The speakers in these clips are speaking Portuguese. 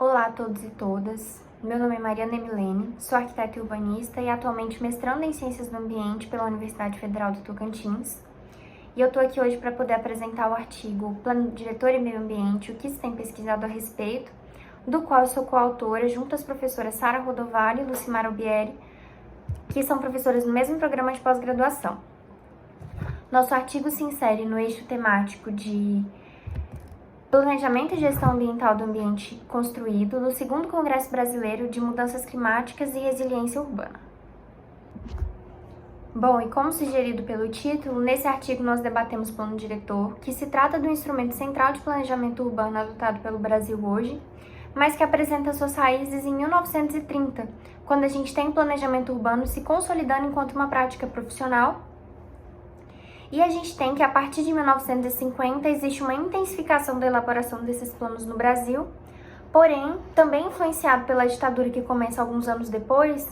Olá a todos e todas, meu nome é Mariana Emilene, sou arquiteta e urbanista e atualmente mestranda em Ciências do Ambiente pela Universidade Federal do Tocantins. E eu estou aqui hoje para poder apresentar o artigo Plano Diretor e Meio Ambiente, o que se tem pesquisado a respeito, do qual eu sou coautora junto às professoras Sara Rodovalho e Lucimar Albieri, que são professoras no mesmo programa de pós-graduação. Nosso artigo se insere no eixo temático de Planejamento e Gestão Ambiental do Ambiente Construído no 2º Congresso Brasileiro de Mudanças Climáticas e Resiliência Urbana. Bom, e como sugerido pelo título, nesse artigo nós debatemos o Plano Diretor, que se trata do instrumento central de planejamento urbano adotado pelo Brasil hoje, mas que apresenta suas raízes em 1930, quando a gente tem o planejamento urbano se consolidando enquanto uma prática profissional. E a gente tem que, a partir de 1950, existe uma intensificação da elaboração desses planos no Brasil, porém, também influenciado pela ditadura que começa alguns anos depois,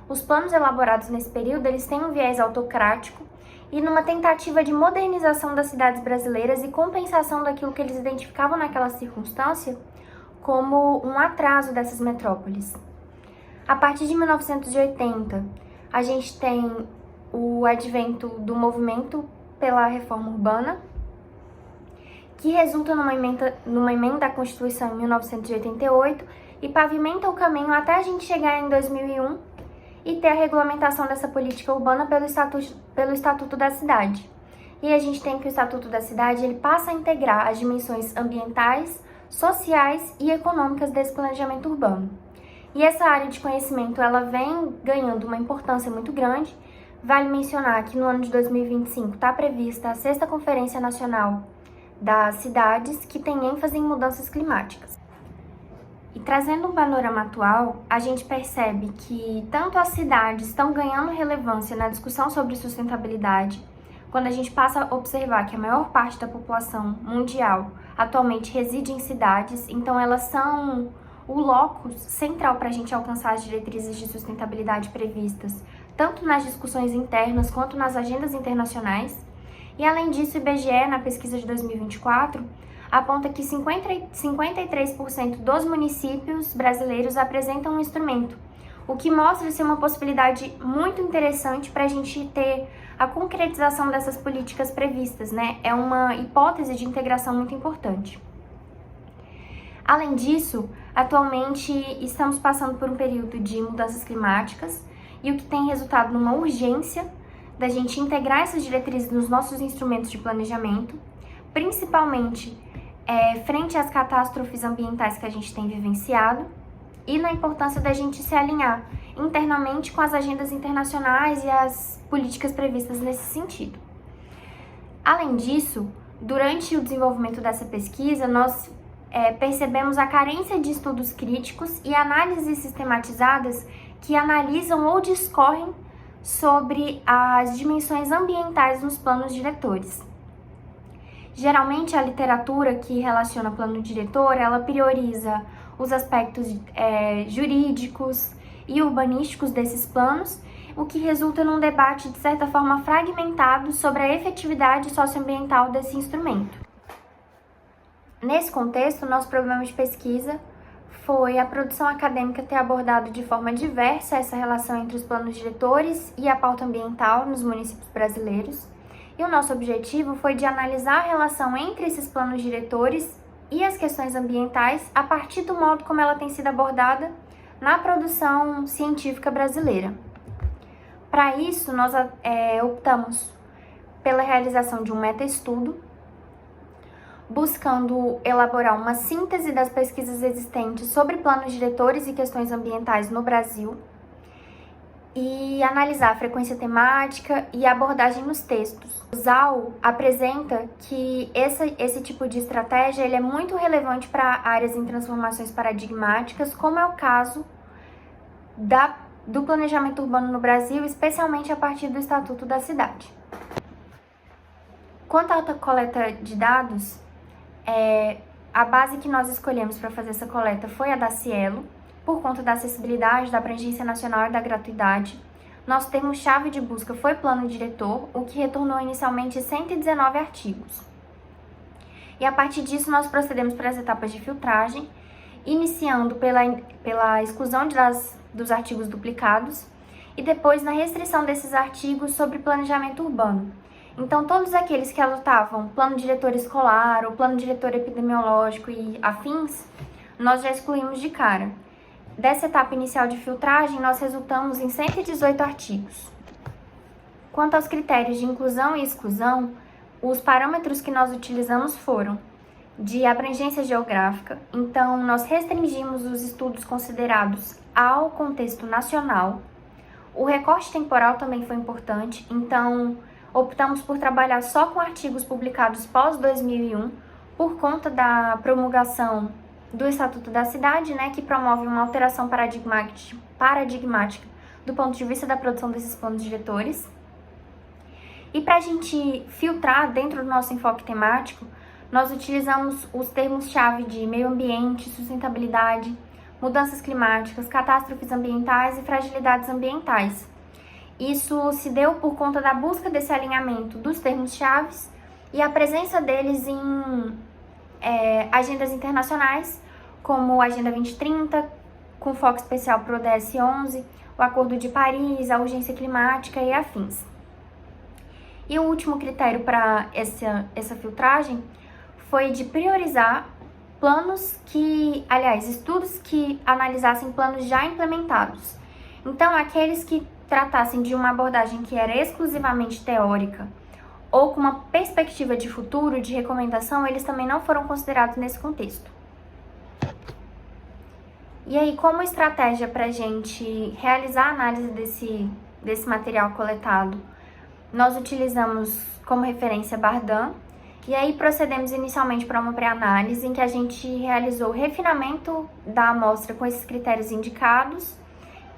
os planos elaborados nesse período, eles têm um viés autocrático e numa tentativa de modernização das cidades brasileiras e compensação daquilo que eles identificavam naquela circunstância como um atraso dessas metrópoles. A partir de 1980, a gente tem o advento do movimento pela reforma urbana, que resulta numa emenda à Constituição em 1988 e pavimenta o caminho até a gente chegar em 2001 e ter a regulamentação dessa política urbana pelo Estatuto da Cidade. E a gente tem que o Estatuto da Cidade ele passa a integrar as dimensões ambientais, sociais e econômicas desse planejamento urbano. E essa área de conhecimento ela vem ganhando uma importância muito grande. Vale mencionar que no ano de 2025 está prevista a 6ª Conferência Nacional das Cidades, que tem ênfase em mudanças climáticas. E trazendo um panorama atual, a gente percebe que tanto as cidades estão ganhando relevância na discussão sobre sustentabilidade, quando a gente passa a observar que a maior parte da população mundial atualmente reside em cidades, então elas são o locus central para a gente alcançar as diretrizes de sustentabilidade previstas, tanto nas discussões internas quanto nas agendas internacionais. E além disso, o IBGE, na pesquisa de 2024, aponta que 53% dos municípios brasileiros apresentam um instrumento, o que mostra ser uma possibilidade muito interessante para a gente ter a concretização dessas políticas previstas, né? É uma hipótese de integração muito importante. Além disso, atualmente estamos passando por um período de mudanças climáticas, e o que tem resultado numa urgência da gente integrar essas diretrizes nos nossos instrumentos de planejamento, principalmente frente às catástrofes ambientais que a gente tem vivenciado e na importância da gente se alinhar internamente com as agendas internacionais e as políticas previstas nesse sentido. Além disso, durante o desenvolvimento dessa pesquisa, nós percebemos a carência de estudos críticos e análises sistematizadas que analisam ou discorrem sobre as dimensões ambientais nos planos diretores. Geralmente, a literatura que relaciona plano diretor, ela prioriza os aspectos jurídicos e urbanísticos desses planos, o que resulta num debate, de certa forma, fragmentado sobre a efetividade socioambiental desse instrumento. Nesse contexto, nosso problema de pesquisa foi a produção acadêmica ter abordado de forma diversa essa relação entre os planos diretores e a pauta ambiental nos municípios brasileiros. E o nosso objetivo foi de analisar a relação entre esses planos diretores e as questões ambientais a partir do modo como ela tem sido abordada na produção científica brasileira. Para isso, nós optamos pela realização de um meta-estudo, buscando elaborar uma síntese das pesquisas existentes sobre planos diretores e questões ambientais no Brasil e analisar a frequência temática e a abordagem nos textos. O ZAU apresenta que esse tipo de estratégia ele é muito relevante para áreas em transformações paradigmáticas, como é o caso do planejamento urbano no Brasil, especialmente a partir do Estatuto da Cidade. Quanto à coleta de dados, a base que nós escolhemos para fazer essa coleta foi a da Cielo, por conta da acessibilidade, da abrangência nacional e da gratuidade. Nosso termo-chave de busca foi plano diretor, o que retornou inicialmente 119 artigos. E a partir disso nós procedemos para as etapas de filtragem iniciando pela exclusão dos artigos duplicados e depois na restrição desses artigos sobre planejamento urbano. Então, todos aqueles que adotavam plano diretor escolar ou plano diretor epidemiológico e afins, nós já excluímos de cara. Dessa etapa inicial de filtragem, nós resultamos em 118 artigos. Quanto aos critérios de inclusão e exclusão, os parâmetros que nós utilizamos foram de abrangência geográfica, então nós restringimos os estudos considerados ao contexto nacional. O recorte temporal também foi importante, então optamos por trabalhar só com artigos publicados pós 2001, por conta da promulgação do Estatuto da Cidade, que promove uma alteração paradigmática do ponto de vista da produção desses planos diretores. E para a gente filtrar dentro do nosso enfoque temático, nós utilizamos os termos-chave de meio ambiente, sustentabilidade, mudanças climáticas, catástrofes ambientais e fragilidades ambientais. Isso se deu por conta da busca desse alinhamento dos termos-chave e a presença deles em agendas internacionais, como a Agenda 2030, com foco especial para o ODS 11, o Acordo de Paris, a urgência climática e afins. E o último critério para essa filtragem foi de priorizar estudos que analisassem planos já implementados. Então, aqueles que tratassem de uma abordagem que era exclusivamente teórica ou com uma perspectiva de futuro, de recomendação, eles também não foram considerados nesse contexto. E aí, como estratégia para a gente realizar a análise desse material coletado, nós utilizamos como referência Bardan, e aí procedemos inicialmente para uma pré-análise em que a gente realizou o refinamento da amostra com esses critérios indicados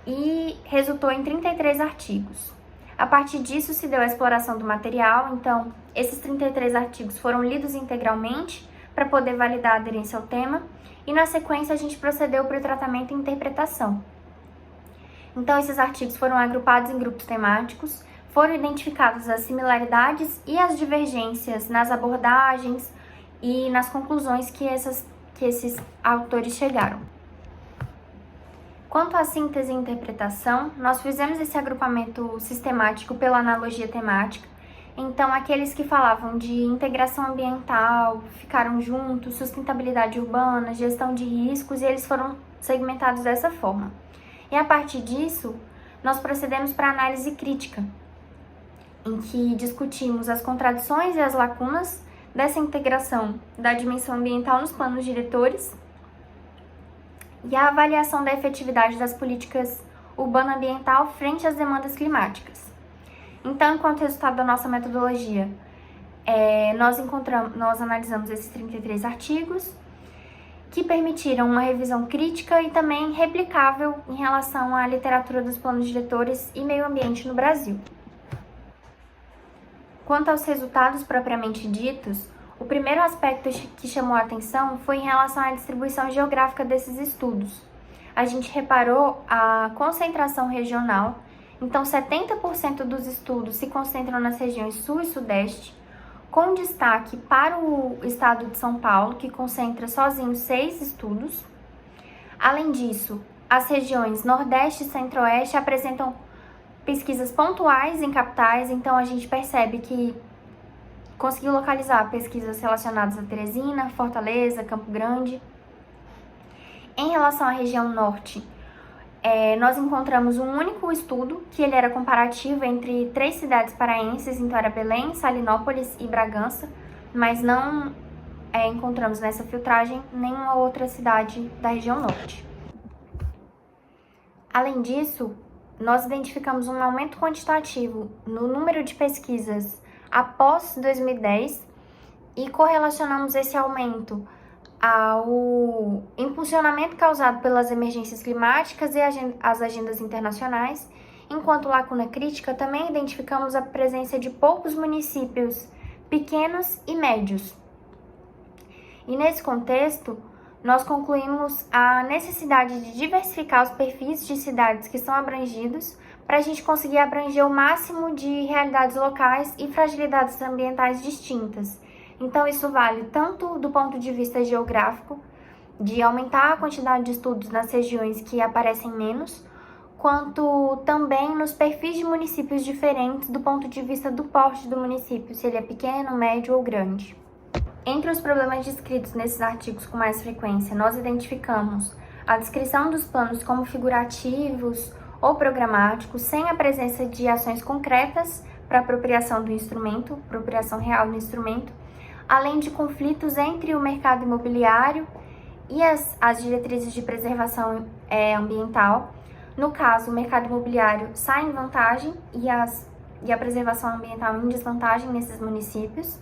e resultou em 33 artigos. A partir disso se deu a exploração do material, então esses 33 artigos foram lidos integralmente para poder validar a aderência ao tema e na sequência a gente procedeu para o tratamento e interpretação. Então esses artigos foram agrupados em grupos temáticos, foram identificadas as similaridades e as divergências nas abordagens e nas conclusões que esses autores chegaram. Quanto à síntese e interpretação, nós fizemos esse agrupamento sistemático pela analogia temática. Então, aqueles que falavam de integração ambiental ficaram juntos, sustentabilidade urbana, gestão de riscos, e eles foram segmentados dessa forma. E a partir disso, nós procedemos para a análise crítica, em que discutimos as contradições e as lacunas dessa integração da dimensão ambiental nos planos diretores e a avaliação da efetividade das políticas urbano-ambiental frente às demandas climáticas. Então, enquanto resultado da nossa metodologia, nós analisamos esses 33 artigos que permitiram uma revisão crítica e também replicável em relação à literatura dos planos diretores e meio ambiente no Brasil. Quanto aos resultados propriamente ditos, o primeiro aspecto que chamou a atenção foi em relação à distribuição geográfica desses estudos. A gente reparou a concentração regional, então 70% dos estudos se concentram nas regiões Sul e Sudeste, com destaque para o estado de São Paulo, que concentra sozinho 6 estudos. Além disso, as regiões Nordeste e Centro-Oeste apresentam pesquisas pontuais em capitais, então a gente percebe que conseguiu localizar pesquisas relacionadas a Teresina, Fortaleza, Campo Grande. Em relação à região Norte, nós encontramos um único estudo, que ele era comparativo entre 3 cidades paraenses, então era Belém, Salinópolis e Bragança, mas não encontramos nessa filtragem nenhuma outra cidade da região Norte. Além disso, nós identificamos um aumento quantitativo no número de pesquisas após 2010 e correlacionamos esse aumento ao impulsionamento causado pelas emergências climáticas e as agendas internacionais. Enquanto lacuna crítica, também identificamos a presença de poucos municípios pequenos e médios. E nesse contexto, nós concluímos a necessidade de diversificar os perfis de cidades que são abrangidos para a gente conseguir abranger o máximo de realidades locais e fragilidades ambientais distintas. Então, isso vale tanto do ponto de vista geográfico, de aumentar a quantidade de estudos nas regiões que aparecem menos, quanto também nos perfis de municípios diferentes do ponto de vista do porte do município, se ele é pequeno, médio ou grande. Entre os problemas descritos nesses artigos com mais frequência, nós identificamos a descrição dos planos como figurativos ou programáticos, sem a presença de ações concretas para apropriação do instrumento, apropriação real do instrumento, além de conflitos entre o mercado imobiliário e as diretrizes de preservação ambiental. No caso, o mercado imobiliário sai em vantagem e a preservação ambiental em desvantagem nesses municípios.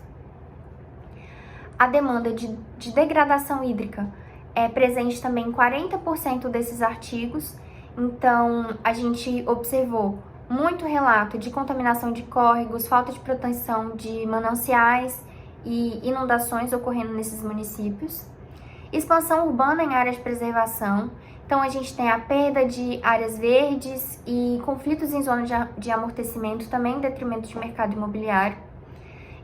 A demanda de degradação hídrica é presente também em 40% desses artigos, então a gente observou muito relato de contaminação de córregos, falta de proteção de mananciais e inundações ocorrendo nesses municípios. Expansão urbana em áreas de preservação, então a gente tem a perda de áreas verdes e conflitos em zonas de amortecimento também em detrimento de mercado imobiliário.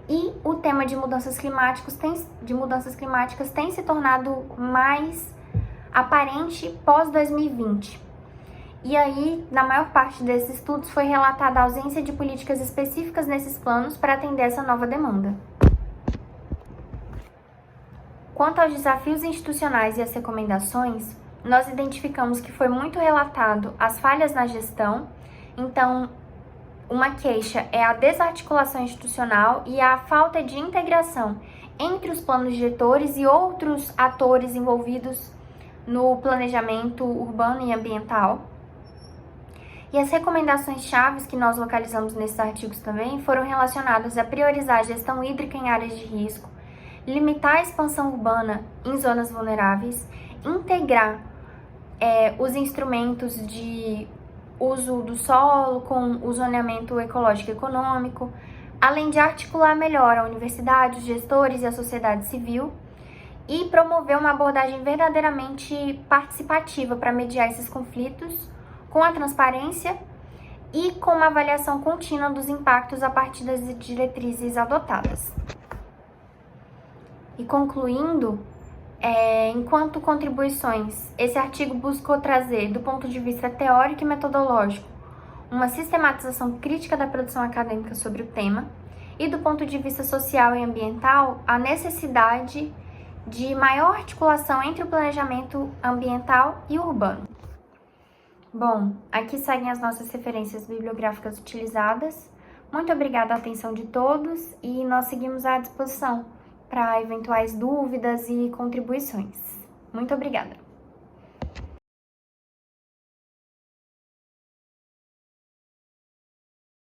E o tema de mudanças climáticas tem se tornado mais aparente pós-2020. E aí, na maior parte desses estudos, foi relatada a ausência de políticas específicas nesses planos para atender essa nova demanda. Quanto aos desafios institucionais e as recomendações, nós identificamos que foi muito relatado as falhas na gestão, então uma queixa é a desarticulação institucional e a falta de integração entre os planos diretores e outros atores envolvidos no planejamento urbano e ambiental. E as recomendações chaves que nós localizamos nesses artigos também foram relacionadas a priorizar a gestão hídrica em áreas de risco, limitar a expansão urbana em zonas vulneráveis, integrar os instrumentos de uso do solo com o zoneamento ecológico e econômico, além de articular melhor a universidade, os gestores e a sociedade civil e promover uma abordagem verdadeiramente participativa para mediar esses conflitos com a transparência e com uma avaliação contínua dos impactos a partir das diretrizes adotadas. E concluindo, enquanto contribuições, esse artigo buscou trazer, do ponto de vista teórico e metodológico, uma sistematização crítica da produção acadêmica sobre o tema, e do ponto de vista social e ambiental, a necessidade de maior articulação entre o planejamento ambiental e urbano. Bom, aqui seguem as nossas referências bibliográficas utilizadas. Muito obrigada à atenção de todos e nós seguimos à disposição para eventuais dúvidas e contribuições. Muito obrigada!